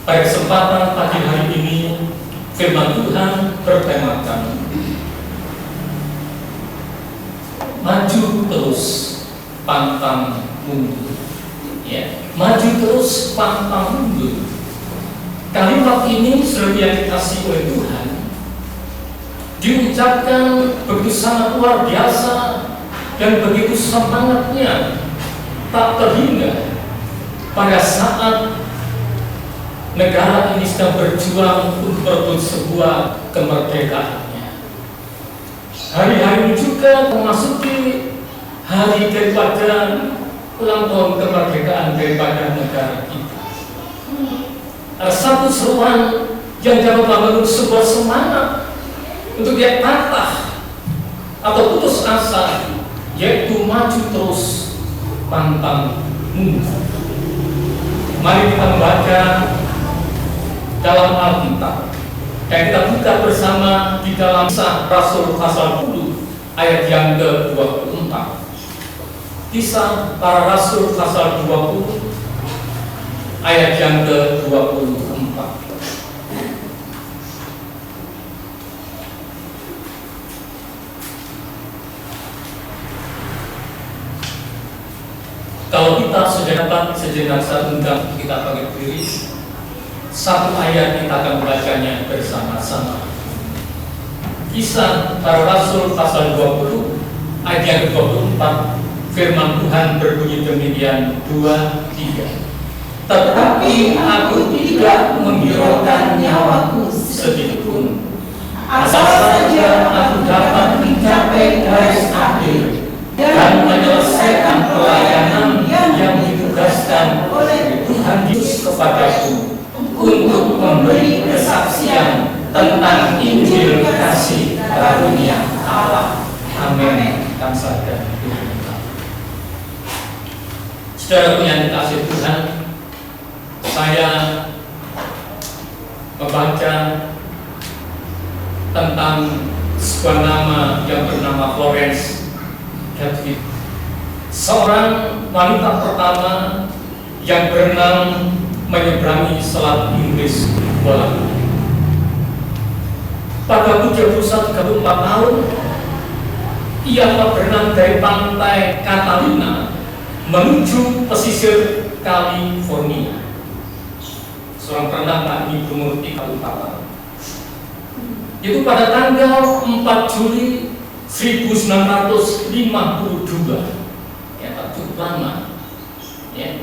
Pada kesempatan pagi hari ini, firman Tuhan bertemakan maju terus, pantang mundur. Ya, maju terus, pantang mundur. Kalimat ini sudah dikasih oleh Tuhan, diucapkan begitu sangat luar biasa dan begitu semangatnya, tak terhingga pada saat negara ini sedang berjuang untuk merebut sebuah kemerdekaannya. Hari-hari ini juga memasuki hari daripada ulang tahun kemerdekaan daripada negara kita. Ada satu seruan yang dapat membangun sebuah semangat untuk dia patah atau putus asa, yaitu maju terus, pantang mundur. Mari kita membaca dalam Alkitab, dan kita buka bersama di dalam Kisah Rasul pasal 10 ayat yang ke-24. Kisah para Rasul pasal 20 ayat yang ke-24. Kalau kita sudah dapat sejenak saat undang, kita bangkit berdiri. Satu ayat kita akan membacanya bersama-sama. Kisah para Rasul pasal 20 ayat yang ke-24. Firman Tuhan berbunyi demikian, 2-3. Tetapi aku tidak menghiraukan nyawaku sedikitpun, asal saja aku dapat mencapai garis akhir dan menyelesaikan pelayanan yang ditugaskan oleh Tuhan Yesus kepadaku untuk memberi kesaksian tentang Injil kasih karunia Allah. Amin. Kamsahamnida. Saudara yang dikasihi Tuhan, saya membaca tentang sebuah nama yang bernama Florence Hedwig, seorang wanita pertama yang berenang menyeberangi Selat Inggris bola. Pada usia 34 tahun, ia berenang dari pantai Catalina menuju pesisir California. Seorang perenang ini berumur 34 tahun. Itu pada tanggal 4 Juli 1952. Ya, tak cukup lama. Ya.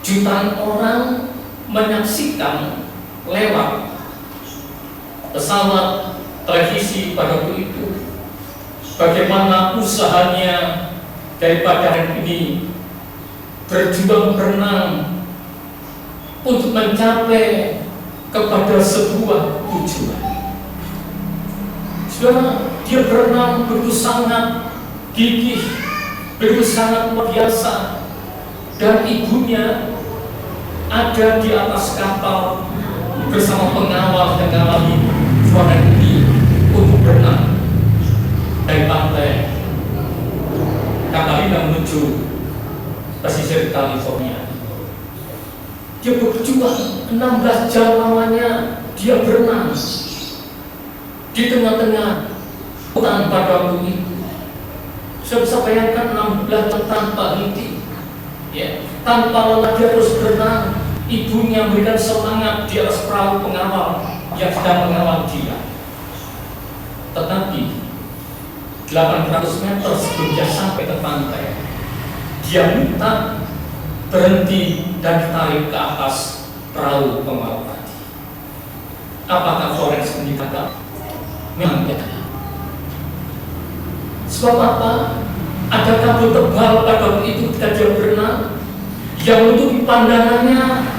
Jutaan orang menyaksikan lewat pesawat televisi pada waktu itu bagaimana usahanya daripada hari ini berjuang berenang untuk mencapai kepada sebuah tujuan. Saudara, dia berenang begitu sangat gigih, begitu sangat luar biasa, dan ibunya ada di atas kapal bersama pengawal yang mengawali Florence ini untuk berenang dari pantai Catalina menuju pesisir California. Dia berjuang 16 jam lamanya, dia berenang di tengah-tengah hutan pada waktu itu. Saya bisa bayangkan 16 jam tanpa henti, ya, tanpa lelah dia terus berenang. Ibunya memberikan semangat di atas perahu pengawal yang sedang mengawal dia. Tetapi 800 meter sebelum dia sampai ke pantai, dia minta berhenti dan ditarik ke atas perahu pengawal tadi. Apakah Florence menyatakan? Memang tidak. Sebab apa? Ada kabut tebal pada waktu itu ketika dia berenang yang menutupi pandangannya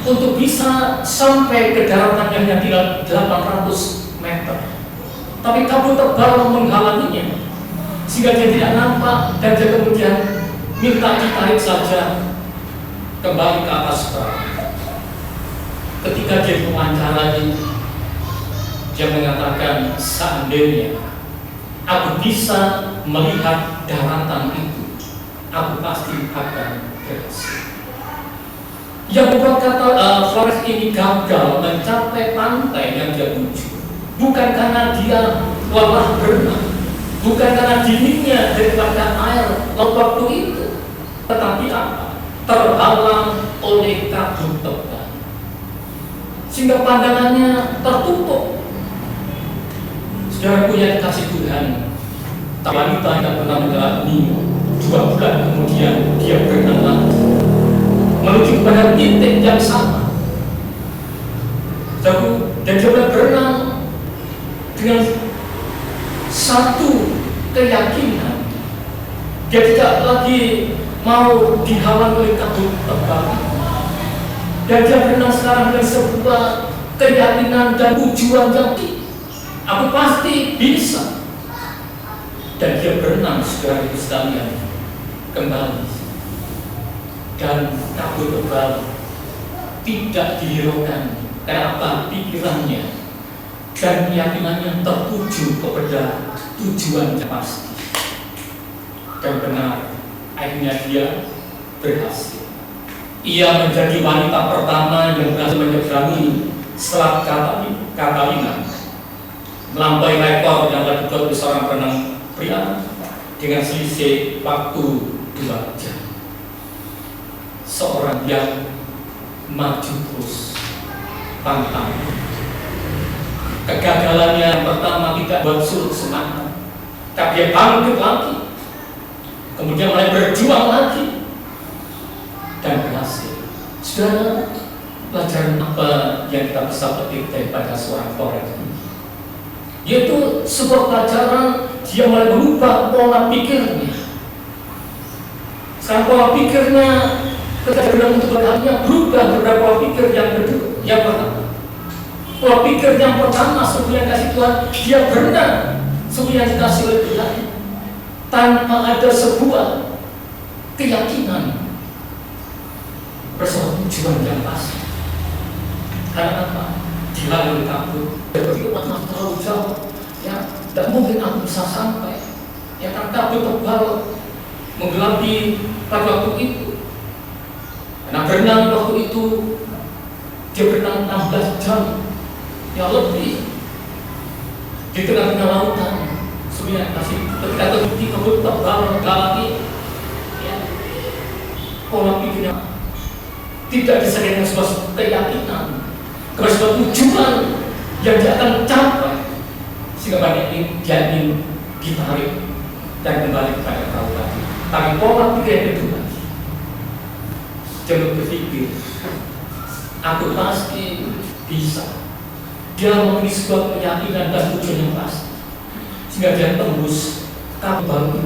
untuk bisa sampai ke daratan yang hanya tinggal 800 meter. Tapi kabut tebal menghalanginya sehingga dia tidak nampak, dan dia kemudian minta ditarik saja kembali ke atas perahu. Ketika dia diwawancarai, dia mengatakan, seandainya aku bisa melihat daratan itu, aku pasti akan berhasil. Yang membuat Flores ini gagal mencapai pantai yang dia tuju bukan karena dia lelah berenang, bukan karena dinginnya daripada air laut waktu itu, tetapi apa? Terhalang oleh kabut tebal, sehingga pandangannya tertutup. Saudara punya kasih Tuhan, wanita yang pernah menjalani 2 bulan kemudian dia berenang lagi menuju pada titik yang sama. Dan dia berenang dengan satu keyakinan, dia tidak lagi mau dihalang oleh kabut tebal, dan dia berenang sekarang dengan sebuah keyakinan dan tujuan yang tinggi. Aku pasti bisa. Dan dia berenang saudara itu sekalian kembali, dan kabut tebal tidak dihiraukan karena apa? Pikirannya dan keyakinannya tertuju kepada tujuan yang pasti. Dan benar, akhirnya dia berhasil. Ia menjadi wanita pertama yang berhasil menyeberangi Selat Catalina, melampaui rekor yang telah dibuat oleh seorang perenang pria dengan selisih waktu 2 jam. Seorang yang maju terus pantang. Kegagalannya yang pertama tidak buat surut semangat, tapi dia bangkit lagi, kemudian mulai berjuang lagi dan berhasil. Saudara, pelajaran apa yang kita bisa petik daripada seorang Flores ini? Yaitu sebuah pelajaran dia mulai mengubah pola pikirnya. Sekarang pola pikirnya ketika dia untuk berhanya berubah beberapa pola pikir yang kedua. Yang pertama, pola pikir yang pertama sebelum yang kasih Tuhan, dia berenang sebelum yang dikasih oleh Tuhan tanpa ada sebuah keyakinan bersama tujuan yang pasti. Karena apa? Dihalang kabut. Berpikir terlalu jauh, ya tidak mungkin aku bisa sampai. Ya kan kabut tebal menggelapi pada waktu itu. Karena berenang waktu itu dia berenang 16 jam, ya lebih di tengah-tengah lautan. Sebenarnya kasih ketika terbukti kabut tebal menggelapi, ya pola pikirnya tidak disertai dengan sebuah keyakinan, kepada sebuah tujuan yang dia akan capai, sehingga banyak ini dia ingin ditarik dan kembali kepada perahu tadi. Tapi pola pikir yang kedua, dia berpikir, aku pasti bisa. Dia memiliki sebuah keyakinan dan tujuan yang pasti, sehingga dia tembus kabut baru.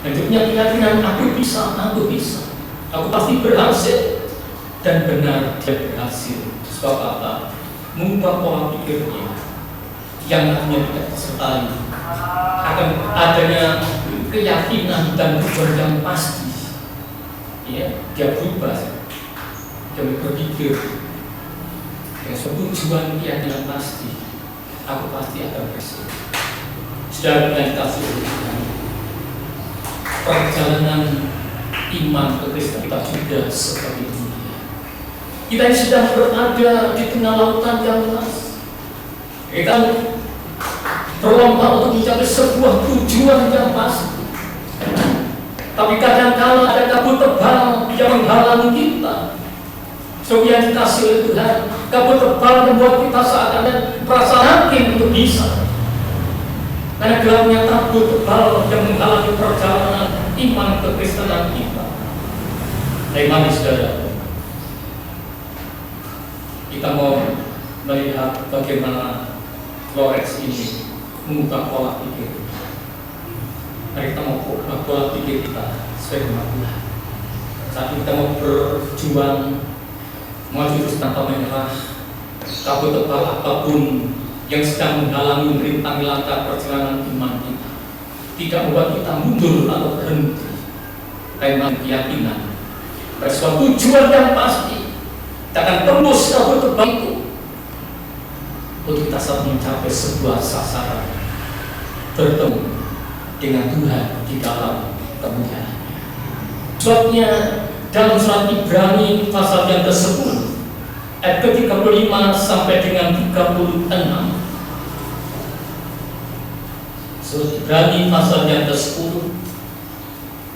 Dan dia punya keyakinan, aku bisa, aku pasti berhasil. Dan benar dia berhasil. Sebab apa? Mengubah pola pikirnya yang hanya tidak disertai akan adanya keyakinan dan tujuan yang pasti. Ya, dia berubah. Dia berpikir dengan tujuan keyakinan pasti. Aku pasti akan berhasil. Sudah kita kasih perjalanan iman ke Kristen kita juga seperti ini. Kita sedang berada di tengah lautan yang luas. Kita berlomba untuk mencapai sebuah tujuan yang pasti. Tapi kadang-kala ada kabut tebal yang menghalangi kita. Seperti yang dikasih oleh Tuhan, kabut tebal membuat kita seakan-akan merasa yakin untuk bisa. Karena gelapnya kabut tebal yang menghalangi perjalanan iman kekristenan kita. Mari saudara, kita mau melihat bagaimana Flores ini mengubah pola pikir. Mari kita mau mengubah pola pikir kita sesuai dengan Tuhan. Saat kita mau berjuang, maju terus tanpa menyerah, kabut tebal apapun yang sedang menghalangi merintangi langkah perjalanan iman kita tidak membuat kita mundur atau berhenti. Dengan keyakinan pada sebuah tujuan yang pasti, kita akan tembus kabut tebal itu untuk kita saat mencapai sebuah sasaran, bertemu dengan Tuhan di dalam kemuliaan. Sebabnya dalam surat Ibrani pasal yang ke-10 ayat ke-35 sampai dengan 36. Surat Ibrani pasal yang ke-10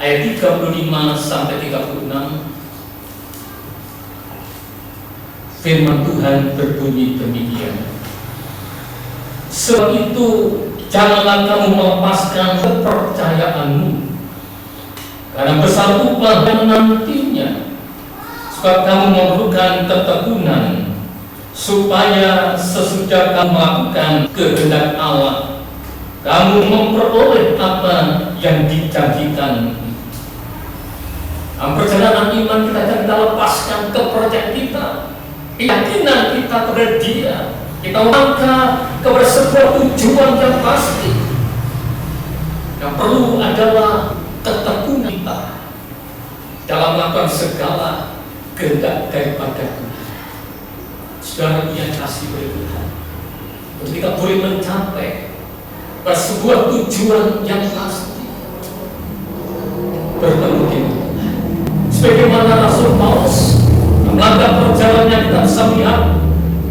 ayat 35 sampai 36. Firman Tuhan berbunyi demikian. Sebab itu janganlah kamu melepaskan kepercayaanmu, karena besar upah yang nantinya. Sebab kamu memerlukan ketekunan, supaya sesudah kamu melakukan kehendak Allah, kamu memperoleh apa yang dijanjikan. Perjalanan iman kita lepaskan kepercayaan kita, keyakinan kita kepada Dia. Kita melangkah kepada sebuah tujuan yang pasti. Yang perlu adalah ketekunan kita dalam melakukan segala kehendak daripada Tuhan. Saudara yang kasih oleh Tuhan, kita boleh mencapai pada sebuah tujuan yang pasti, bertemu dengan Tuhan. Sebagaimana Rasul Paulus melangkah perjalanan yang kita bisa melihat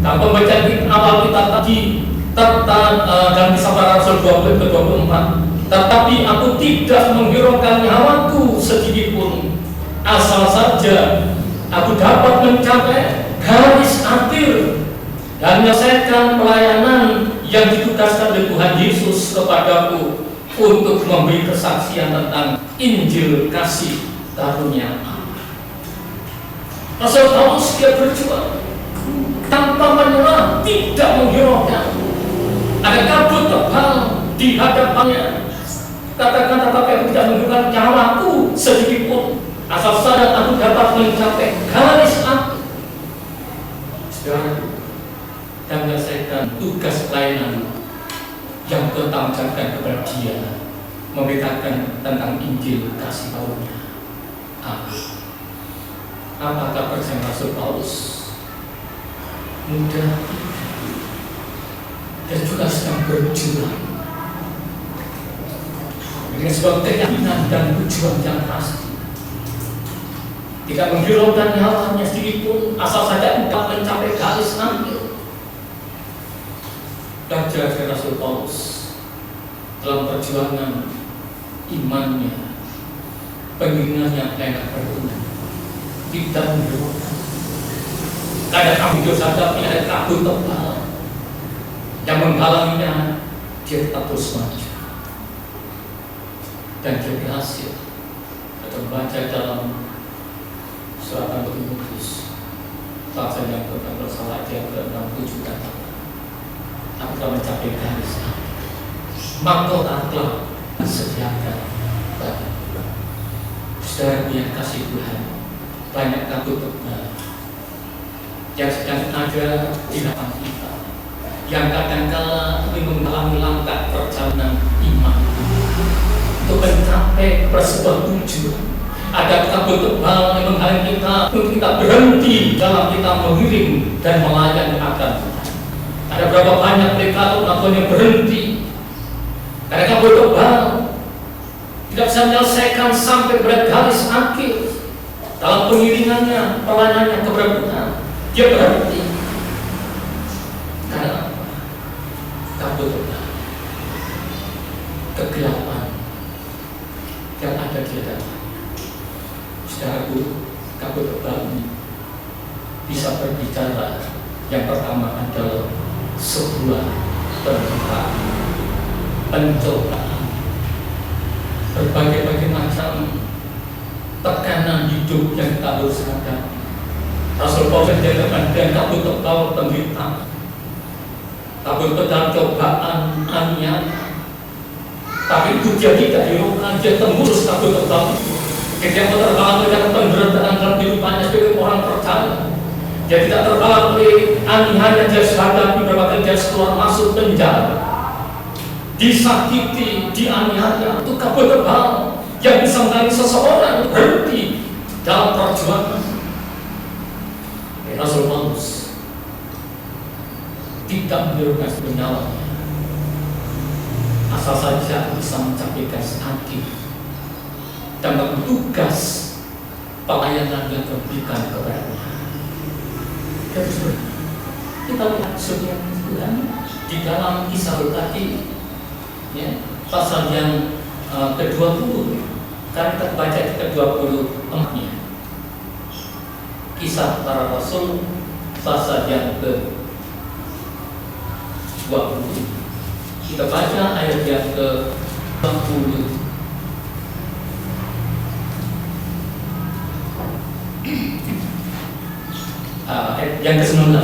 dalam pembacaan awal kita tadi dalam kisah para Rasul 20-24. Tetapi aku tidak menghiraukan nyawaku sedikit pun, asal saja aku dapat mencapai garis akhir dan menyelesaikan pelayanan yang ditugaskan oleh Tuhan Yesus kepadaku untuk memberi kesaksian tentang Injil kasih karunia Allah. Rasul Paulus dia berjuang tanpa menyerah, tidak menghiraukan. Ada kabut tebal di hadapannya. Katakan, tetapi aku tidak menghiraukan nyawaku sedikit pun, asal saja aku dapat mencapai garis akhir. Saudara, dan menyelesaikan tugas pelayanan yang bertanggungjawab kepada Dia, memberitakan tentang Injil kasih karunia Allah. Apakah perjalanan Rasul Paulus mudah? Dia juga sedang berjuang dengan sebuah keyakinan dan tujuan yang pasti. Tidak menghiraukan nyawanya sedikit pun, asal saja untuk mencapai garis akhir. Dan jaga Rasul Paulus dalam perjuangan imannya, pengiringannya enak berguna, tidak menghiraukan. Kadang hidup sadapnya ada kabut tebal yang menghalanginya, dia tetap terus maju. Dan dia berhasil. Kita membaca dalam surat Al-Qudus pasal yang bersalah dia ke-67 kata, aku telah mencapai garis akhir, maka telah disediakan bagi saudara yang kasih Tuhan. Banyak kabut tebal yang sedang ada di depan kita, yang kadangkala ingin menghalangi langkah perjalanan iman untuk mencapai sebuah tujuan. Ada kabut tebal yang menghalangi kita untuk kita berhenti dalam kita mengiring dan melayani akan Tuhan. Ada berapa banyak mereka yang berhenti karena kabut tebal, tidak bisa menyelesaikan sampai pada garis akhir dalam pengiringannya, pelayanannya kepada Tuhan. Dia berhenti karena apa? Kabut tebal, kegelapan yang ada di hadapan. Saudaraku, kabut tebal ini bisa berbicara. Yang pertama adalah sebuah pencobaan, berbagai macam tekanan hidup yang kita harus hadapi. Rasul Paulus menjadikan dan kabut tebal penderitaan, kabut tebal cobaan, aniaya. Tapi itu dia tidak hiraukan, dia tembus kabut tebal itu. Dia terhalang dengan penderitaan dalam kehidupannya sebagai orang percaya. Dia tidak terhalang oleh aniaya yang dia hadapi, bahkan dia keluar masuk penjara, disakiti, dianiaya. Itu kabut tebal yang bisa mengalami seseorang berhenti dalam perjuangan. Rasul Paulus tidak menghiraukan nyawanya, asal saja bisa mencapai garis akhir dan tugas pelayanan yang diberikan kepadanya. Kita lihat sebuah Tuhan di dalam Kisah tadi, ya, pasal yang ke-20, kan kita baca ke-24-nya. Kisah Para Rasul pasal yang ke-20. Kita baca ayat yang ke-20. Yang ke-19.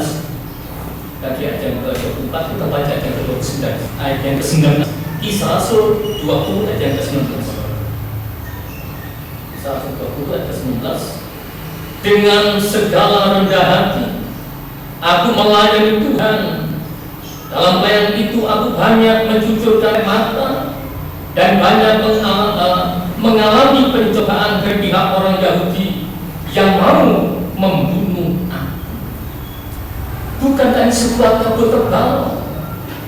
Tadi ayat yang ke-24, kita baca ayat yang ke-29. Ayat yang ke-19. Kisah Rasul 20 ayat yang ke-19. Kisah Rasul 20 ayat ke-19. Dengan segala rendah hati aku melayani Tuhan. Dalam pelayanan itu aku banyak mencucurkan mata dan banyak mengalami pencobaan dari pihak orang Yahudi yang mau membunuh aku. Bukankah ini sebuah kabut tebal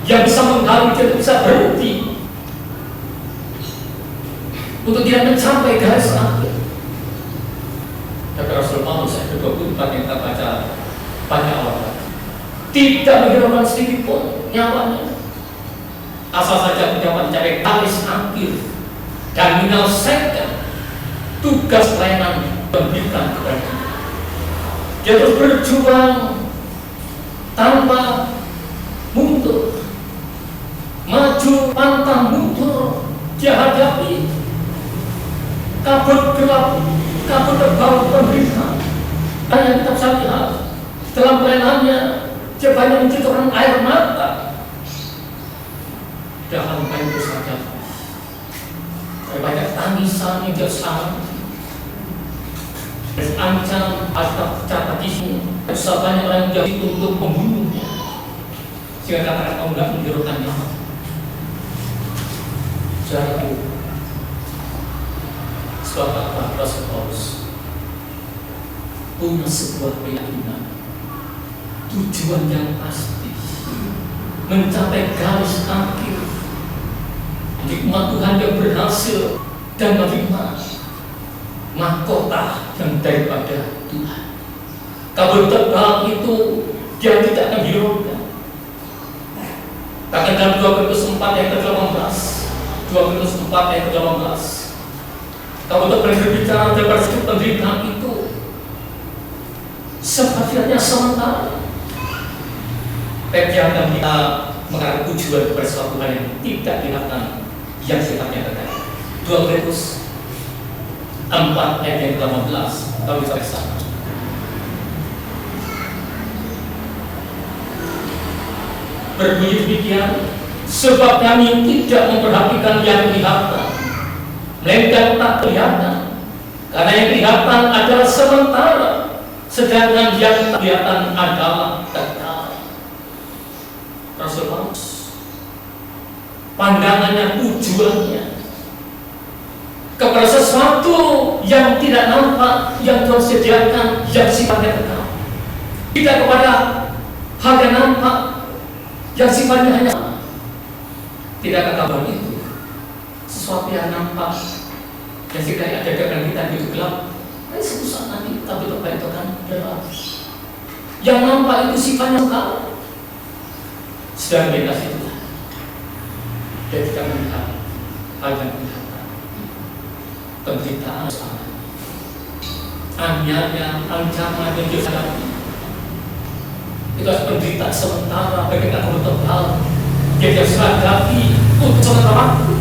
yang bisa menghalang, tidak bisa berhenti untuk tidak mencapai garis akhir? Kata Rasul Paulus ayat 24 yang kita baca pada awal, tidak menghiraukan sedikit pun nyawanya, asal saja dapat mencapai garis akhir dan menyelesaikan tugas pelayanan pemberitaan kepada kita. Dia terus berjuang tanpa mundur, maju pantang mundur. Dia hadapi kabut gelap, kabut tebal pemberitaan. Yang kita bisa lihat dalam pelayanannya, dia banyak mencucurkan air mata. Dalam kain itu saja banyak tangisan yang dia salah, ancam atau catat di sini. Banyak orang yang jadi untuk membunuhnya, sehingga katakan kamu tidak menjerukan nyawa. Jadi sebab apa Rasul Paulus punya sebuah keyakinan, tujuan yang pasti, mencapai garis akhir. Nikmat Tuhan yang berhasil dan menerima mahkota yang daripada Tuhan. Kabut tebal itu dia tidak akan hiraukan. Bahkan dalam 2 Korintus 4 ayat ke-18, 2 Korintus 4 ayat ke-18, kabut tebal yang berbicara tentang penderitaan itu sifatnya sementara. Tapi akan kita mengarah tujuan kepada suatu hal yang tidak kelihatan, yang sifatnya kekal. 2 Korintus 4 ayat yang ke-18, kalau bisa bersama. Berbunyi demikian, sebab kami tidak memperhatikan yang kelihatan, melainkan tak kelihatan. Karena yang kelihatan adalah sementara, sedangkan yang tak kelihatan adalah kekal. Rasul Paulus, pandangannya, tujuannya kepada sesuatu yang tidak nampak, yang Tuhan sediakan, yang sifatnya kekal. Tidak kepada hal yang nampak, yang sifatnya hanya tidak kekal itu. Sesuatu yang nampak, yang sekali ada dalam kita itu gelap, susah nanti, tapi lepas itu kan gelap. Yang nampak itu sifatnya kekal. Sedang bebas itu, dia tidak melihat hal yang kelihatan. Penderitaan sama, aniaya, ancaman yang dia hadapi, itu adalah penderitaan sementara, bagaikan kabut tebal yang dia hadapi untuk sementara waktu.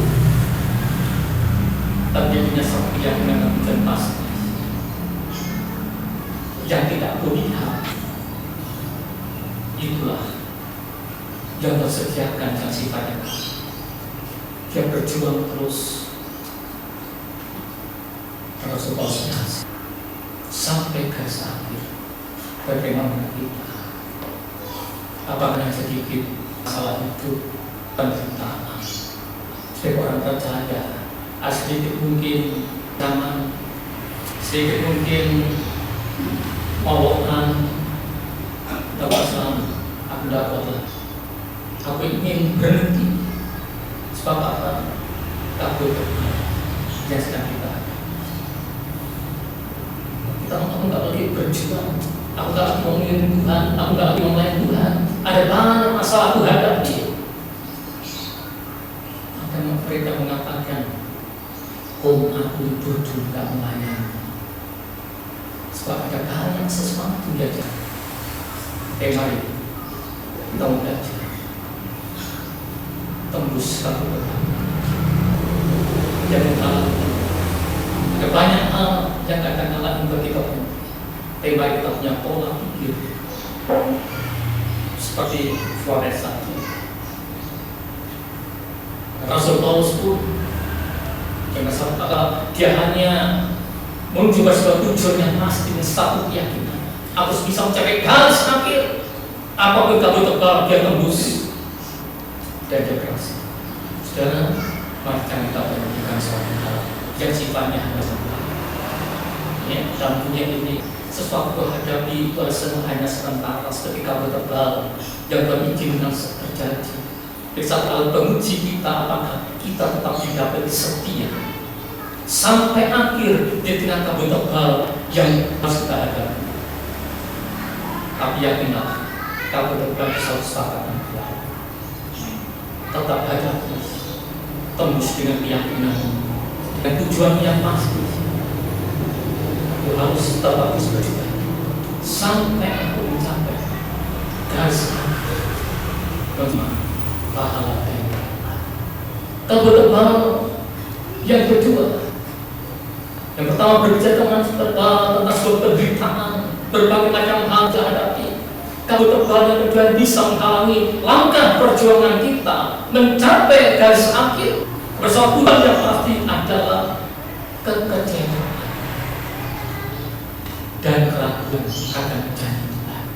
Tapi dia punya satu keyakinan yang pasti, yang tidak berpihak. Itulah yang tersediakan yang sifatnya. Dia berjuang terus. Rasul Paulus sampai garis akhir. Bagaimana kita? Apakah sedikit masalah itu penderitaan? Sebagai orang percaya, sedikit mungkin zaman, sedikit mungkin molokan, dapat selalu aku dapatlah. Aku ingin berhenti. Sebab apa? Takut yang sedang kita. berjuang. Aku gak lagi ngomongin Tuhan, aku gak lagi ngomongin Tuhan. Ada banyak masalah aku hadapi. Maka mereka mengatakan, aku duduk gak melayani. Sebab ada banyak sesuatu belajar. Mari kita belajar. Tembus satu pertama. Jangan kalah. Ada banyak hal yang akan kalah untuk kita. Mari kita punya pola pikir seperti Flores tadi. Rasul Paulus pun yang dia hanya menuju sebuah tujuan yang pasti dan satu keyakinan. Aku bisa mencapai garis akhir. Apapun kabut tebal dia tembus. Dan dia berhasil. Saudara, mari kita menunjukkan suatu hal yang sifatnya hanya sementara. Ya, dalam dunia ini sesuatu hadapi hanya sementara seperti kabut tebal yang berizinkan terjadi. Di saat Allah menguji kita, apakah kita tetap dapat setia sampai akhir di tengah kabut tebal yang harus kita hadapi. Tapi yakinlah, kabut tebal bisa usahakan berlalu. Tetap hadapi, tembus dengan keyakinan, dengan tujuan yang pasti. Itu harus tetap berjuang sampai aku mencapai garis akhir. Pahala kabut tebal yang kedua. Yang pertama berbicara tentang sebuah penderitaan, berbagai macam hal yang dihadapi. Kabut tebal yang kedua bisa menghalangi langkah perjuangan kita mencapai garis akhir. Bersama Tuhan yang pasti adalah kekecewaan dan keraguan akan janji Tuhan.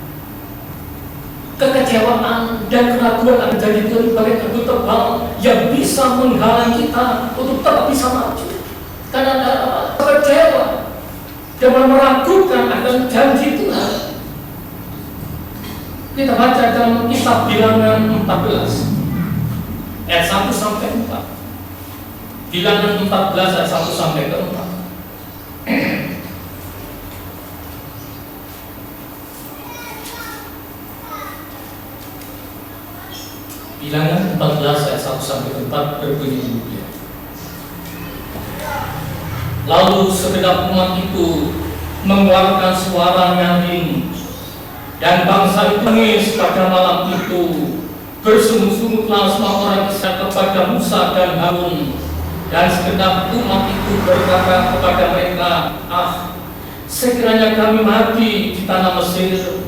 Kekecewaan dan keraguan akan janji Tuhan sebagai kabut tebal yang bisa menghalangi kita untuk tetap bisa maju. Karena ada apa? Kecewa dan meragukan akan janji Tuhan. Kita baca dalam kitab Bilangan 14 ayat 1 sampai 4. Bilangan 14 ayat 1 sampai 4. Bilangan 14 ayat 1 sampai 4 berbunyi demikian. Lalu segenap umat itu mengeluarkan suara nyaring, dan bangsa itu menangis pada malam itu. Bersungut-sungutlah semua orang Israel kepada Musa dan Harun, dan segenap umat itu berkata kepada mereka, sekiranya kami mati di tanah Mesir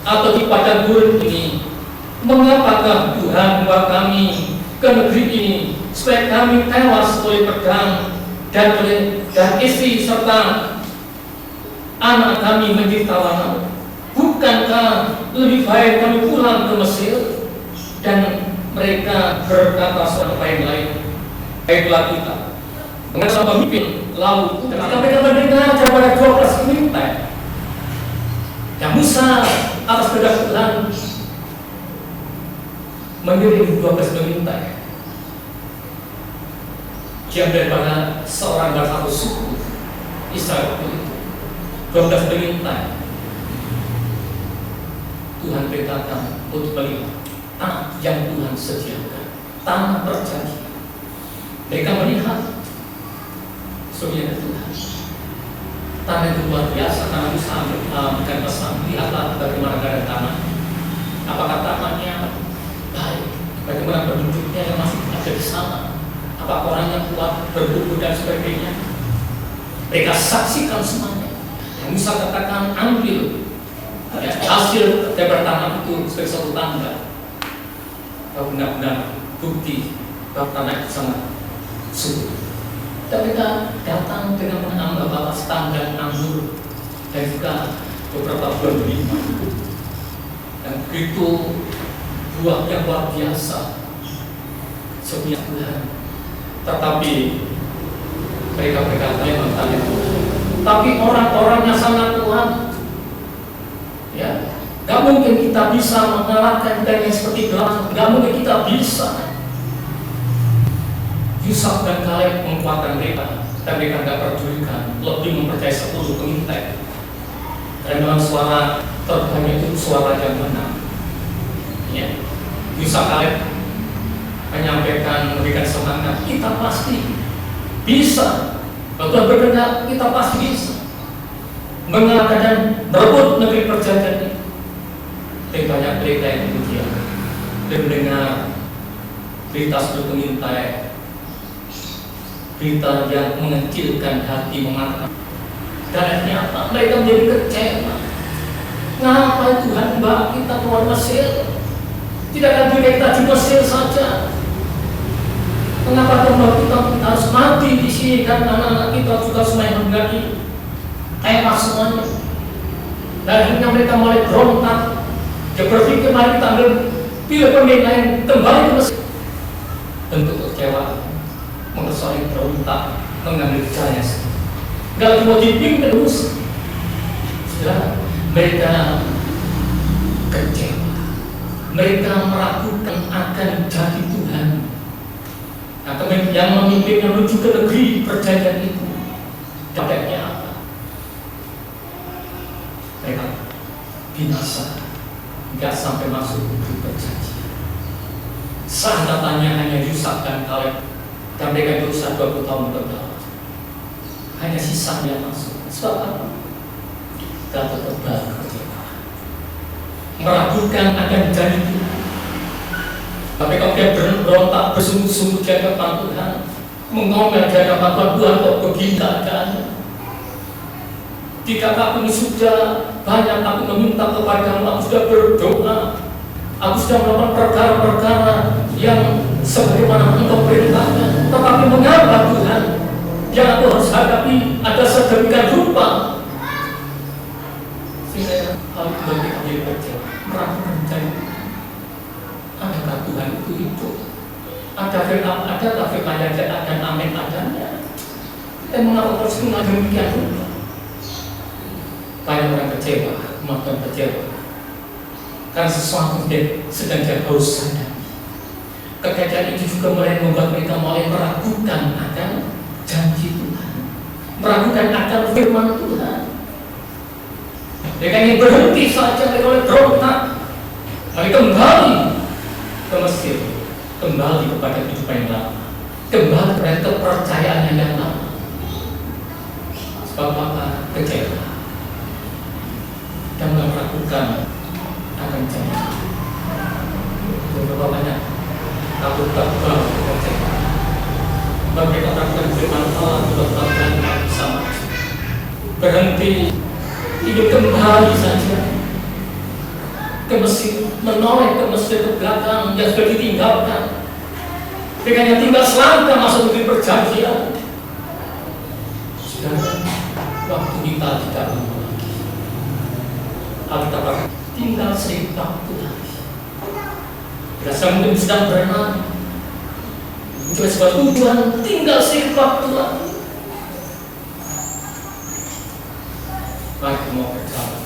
atau di padang gurun ini, mengapakah Tuhan membawa kami ke negeri ini supaya kami tewas oleh pedang dan istri serta anak kami menjadi tawanan? Bukankah lebih baik kami pulang ke Mesir? Dan mereka berkata satu yang lain, baiklah kita mengenal pemimpin lalu ketika mereka mendengar daripada 12 pemimpin yang Musa atas kehendak Tuhan mengirim 12 pemimpin yang daripada seorang dan satu suku Israel itu 12 pemimpin. Tuhan berkata untuk melihat tanah yang Tuhan sediakan, tanah perjanjian. Mereka melihat surga Tuhan, tanah itu luar biasa. Tanah Musa memberikan pesan, lihatlah bagaimana keadaan tanah. Apakah tanahnya baik? Bagaimana penduduknya yang masih ada di sana? Apakah orangnya kuat, berburu dan sebagainya? Mereka saksikan semuanya. Yang Musa katakan, ambil hasil dari tanah itu sebagai suatu tanda bahwa benar-benar bukti bahwa tanah itu sangat subur. Dan mereka datang dengan mengambil batas tanda anggur dan juga beberapa buah delima. Dan begitu buah yang luar biasa sebenarnya Tuhan. Tetapi mereka berkata yang bertanya Tuhan, tapi orang-orangnya sangat kuat. Ya, gak mungkin kita bisa mengalahkan yang seperti gelang. Gak mungkin kita bisa. Yusuf dan Kaleb menguatkan mereka, dan mereka gak pedulikan, lebih mempercayai 10 pengintai. Dan memang suara terbanyak itu suara yang menang. Ya, Yusak Kaleb menyampaikan, memberikan semangat, kita pasti bisa. Kalau Tuhan berkehendak, kita pasti bisa mengalahkan dan merebut negeri perjanjian ini. Tapi banyak berita yang kemudian dan mendengar berita sebelum mengintai, berita yang mengecilkan hati, mengatakan dan akhirnya apa? Mereka menjadi kecewa. Ngapain Tuhan bawa kita keluar Mesir? Tidak akan kita di Mesir saja. Mengapa kita harus mati di sini dan anak-anak kita juga semuanya menggaki kayak semuanya. Dan akhirnya mereka mulai berontak. Dia berpikir mari kita ambil pilih pemimpin lain kembali ke Mesir. Bentuk kecewa, mengesali berontak, mengambil jaya. Kalau mau dipimpin terus, sudah mereka kecewa, mereka meragukan akan janji Tuhan. Nah, yang memimpin menuju ke negeri perjanjian itu, dampaknya apa? Mereka binasa, nggak sampai masuk negeri perjanjian. Seangkatannya hanya Yusak dan Kaleb, dan mereka berusaha 20 tahun berdakwah. Hanya sisa yang masuk. Sebab apa? Kita tetap kecewa, meragukan akan janji Tuhan. Tapi kalau dia berontak bersungguh-sungguh di hadapan Tuhan, mengomel di hadapan Tuhan, kok begini keadaannya? Jika aku ini sudah banyak aku meminta kepadamu, aku sudah berdoa, aku sudah melakukan perkara-perkara yang sebagaimana Engkau perintahkan, tetapi mengapa Tuhan yang aku harus hadapi ada sedemikian rupa? Sehingga hal itu bagi kami kecewa, meragukan janji. Adakah Tuhan itu hidup? Adakah firman yang dan amin adanya? Kita mengapa terus demikian rupa? Banyak orang kecewa, makin kecewa karena sesuatu sedang dia harus sadari. Kekecewaan itu juga mulai membuat mereka mulai meragukan akan janji Tuhan, meragukan akan firman Tuhan. Mereka ingin berhenti saja, mereka oleh berontak, mereka kembali ke Mesir, kembali kepada kehidupan yang lama, kembali kepada kepercayaan yang lama. Sebab apa? Kecewa dan meragukan akan janji. Beberapa banyak takut kecewa. Mereka meragukan firman Allah, berlakukan sama, berhenti, hidup kembali saja ke Mesir, menoleh ke Mesir ke belakang yang sudah ditinggalkan. Mereka hanya tinggal selangkah masuk negeri perjanjian. Sudah waktu kita tidak lama lagi. Alkitab tinggal sedikit waktu lagi. Berasa mungkin sedang berenang. Untuk sebuah tujuan tinggal sedikit waktu lagi. Mari mau berjalan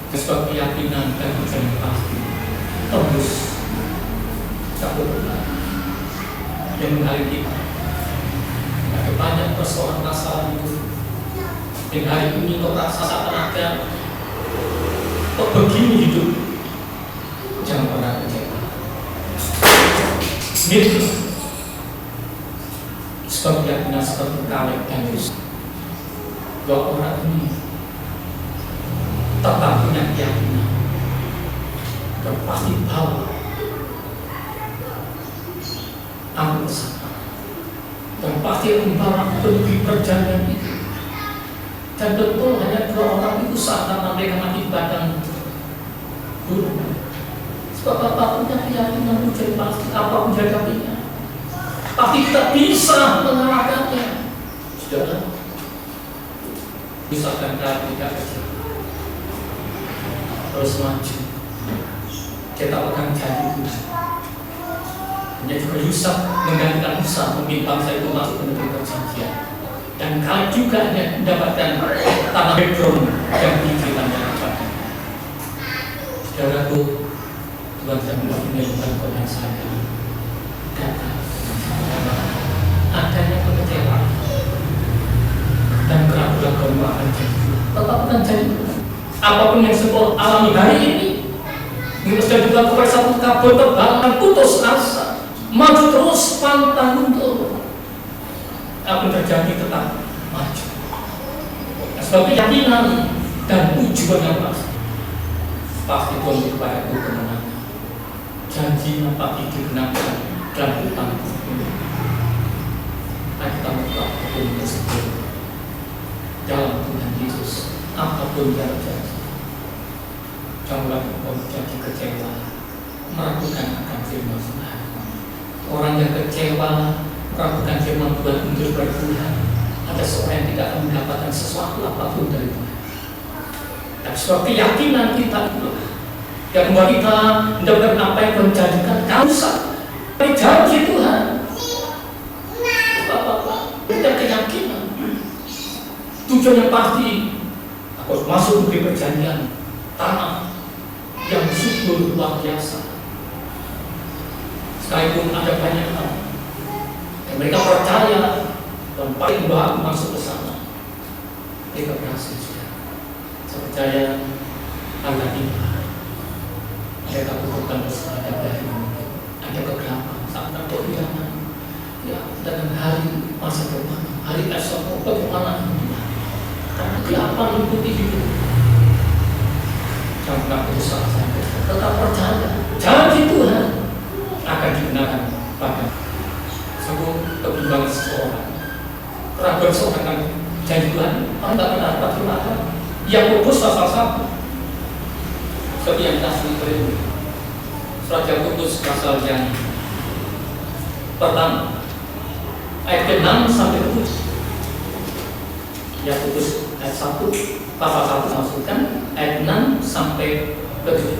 ke sebuah keyakinan dan tujuan yang pasti. Tembus satu benar yang mengalir kita. Ada banyak persoalan masalah itu. Dan hari ini kau rasa seakan-akan kok begini hidup. Jangan pernah kecewa. Bismillah. Sebab keyakinan seperti Kaleb dan Yusak. Dua orang ini tetap punya keyakinan dan pasti bawa aku bersama dan pasti membawa pergi perjalanan itu. Dan betul hanya dua orang itu saat mereka mati padang gunung. Sebab apapun yang keyakinan menjadi pasti, apapun jadinya pasti kita bisa mengalahkannya. Sudah bisa kan tidak kecil. Terus maju. Kita akan jadi Tuhan. Hanya juga Yusak menggantikan Musa memimpin bangsa itu masuk ke negeri perjanjian. Dan Kaleb juga mendapatkan tanah Hebron yang diceritakan dapatkan. Saudaraku, Tuhan sedang menyebutkan kepada saya adanya kekecewaan dan keraguan bilang kamu akan jadi Tuhan, tetap akan jadi Tuhan. Apapun yang engkau alami hari ini, engkau sudah juga kepada satu kabut tebal dan putus asa, maju terus pantang mundur. Apa yang terjadi tetap maju. Sebab keyakinan dan tujuan yang pasti Tuhan kepadaku kemenangan. Janji pasti digenapkan dalam hutangku ini. Kita tetap betul tersebut dalam Tuhan Yesus. Apapun yang terjadi, janganlah engkau jadi kecewa, meragukan akan firman Tuhan. Orang yang kecewa, meragukan firman Tuhan untuk bertuhan, ada seorang yang tidak akan mendapatkan sesuatu apapun dari Tuhan. Dan sebab keyakinan kita itulah yang membuat kita mendapatkan apa yang Tuhan janjikan. Kausa dari janji Tuhan. Bapak-bapak, kita keyakinan. Tujuan yang pasti, aku masuk di perjanjian tanah yang subur luar biasa. Sekalipun ada banyak hal yang mereka percaya dan paling bahagia masuk ke sana, mereka berhasil juga. Saya percaya harga ini mereka bukan bersama dari ada kegelapan saat ada hilangan. Ya, dengan hari masa depan, hari esok bagaimana? Karena kegelapan mengikuti hidup. Jangan berusaha saja, tetap percaya. Janji Tuhan akan digunakan pada sebuah kebimbangan seseorang. Keraguan seseorang akan janji Tuhan, orang tak pernah dapat dimakan. Yakobus pasal 1. Seperti yang kasih beri. Surat Yakobus pasal yang pertama, ayat ke-6 sampai ke-7. Yakobus ayat 1, pasal 1 maksudkan ayat 6 sampai ke-7.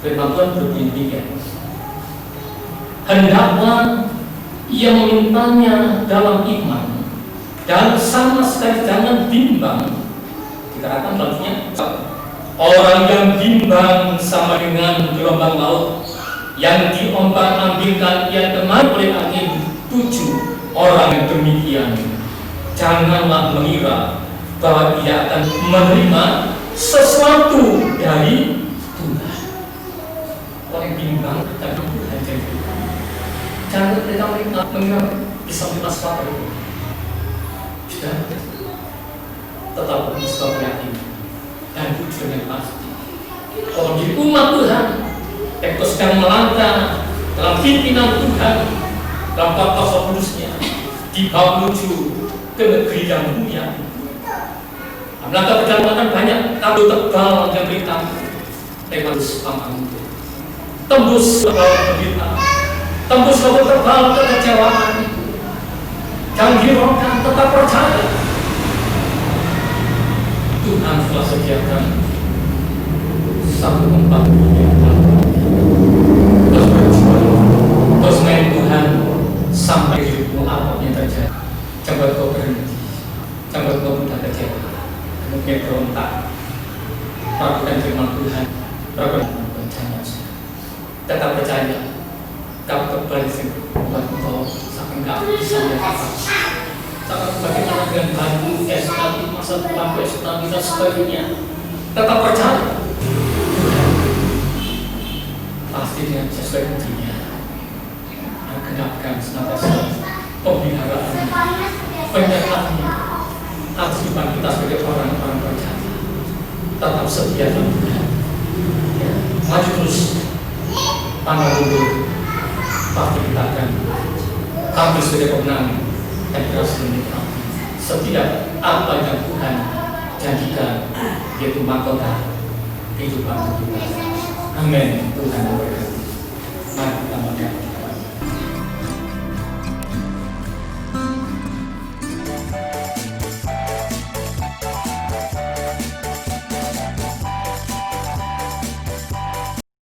Firman Tuhan berbunyi demikian. Hendaklah ia memintanya dalam iman dan sama sekali jangan bimbang. Dikatakan maksudnya orang yang bimbang sama dengan gelombang laut yang diombang-ambingkan ia teman oleh angin. 7 orang yang demikian janganlah mengira bahwa ia akan menerima sesuatu dari Tuhan. Orang yang bimbang dan Tuhan jadi jangan mereka mengira bisa menerima sesuatu dari Tuhan. Sudah tetap bisa yakin dan tujuan yang pasti. Kalau di umat Tuhan yang sedang melangkah dalam pimpinan Tuhan, dalam kuasa kudusnya, dibawa menuju ke negeri yang mulia. Melangkah perjalanan banyak kabut tebal yang berita tembus pangkang itu, tembus tebal berita, tembus kabut tebal kekecewaan itu. Jangan hiraukan, tetap percaya. Tuhan telah sediakan satu tempat yang terus berjuang, terus main Tuhan sampai hidupmu apapun yang terjadi. Jangan kau berhenti, jangan kau mudah kecewa, mungkin berontak, melakukan firman Tuhan, melakukan bencana. Tetap percaya, kau kembali buat kau sampai enggak bisa melihat sangat bagaimana dengan baru, nanti masa depan, nanti dan sebagainya. Tetap percaya pasti dengan sesuai rencana genapkan senantiasa pemeliharaan penyertaannya atas depan kita sebagai orang-orang percaya. Tetap setia dalam Tuhan, maju terus, pandang mundur, pasti kita akan tampil sebagai pemenang dan berhasil menikmati setiap apa yang Tuhan janjikan, yaitu mahkota kehidupan kita. Amin. Tuhan memberkati. Mari kita berdoa.